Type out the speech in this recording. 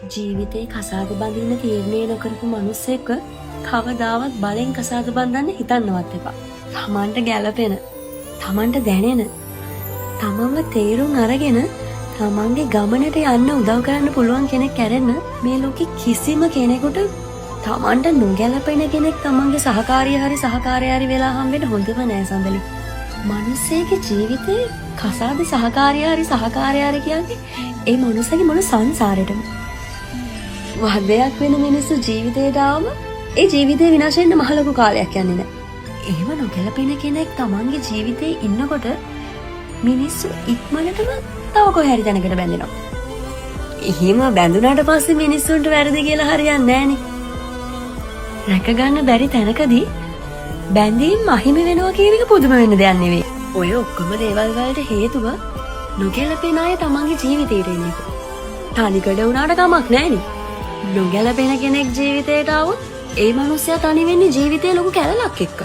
ජීවිතේ කසාද බඳින්න තීරණය නොකරපු මිනිස්සෙක්ව කවදාවත් බලෙන් කසාද බඳින්න හිතන්නවත් එපා. තමන්ට ගැළපෙන, තමන්ට දැනෙන, තමන්ව තේරුම් අරගෙන තමන්ගේ ගමනට යන්න උදව් කරන්න පුළුවන් කෙනෙක් ඇරෙන්න මේ ලෝකෙ කිසිම කෙනෙකුට තමන්ට නොගැලපෙන කෙනෙක් තමන්ගේ සහකාරිය හරි වෙලා හම්බෙන්න හොඳම නෑ සඳලි. මිනිස්සෙගේ ජීවිතේ කසාද සහකාරිය හරි කියන්නේ ඒ මිනිස්සගේ මොන සංසාරෙටම වදයක් වෙන මිනිස්සු ජීවිතේට ආවම ඒ ජීවිතේ විනාශ වෙන්න මහ ලොකු කාලයක් යන්නේ නෑ. එහෙම නොගැලපෙන කෙනෙක් තමන්ගේ ජීවිතේ ඉන්නකොට මිනිස්සු ඉක්මනටම තව කොහේ හරි තැනකට බැඳෙනවා. එහෙම බැඳුනාට පස්සේ මිනිස්සුන්ට වැරදි කියලා හරියන්නේ නෑනේ. රැක ගන්න බැරි තැනකදී බැඳීම් අහිමි වෙනවා කියන එක පුදුම වෙන්න දෙයක් නෙවෙයි. ඔය ඔක්කොම දේවල් වලට හේතුව නොගැලපෙන අය තමන්ගේ ජීවිතේට එන එක. තනිකඩ වුණාට කමක් නෑනේ. නොගැලපෙන කෙනෙක් ජීවිතේට ආවොත් ඒ මිනිස්සයා තනි වෙන්නේ ජීවිතේ ලොකු කැලලක් එක්ක.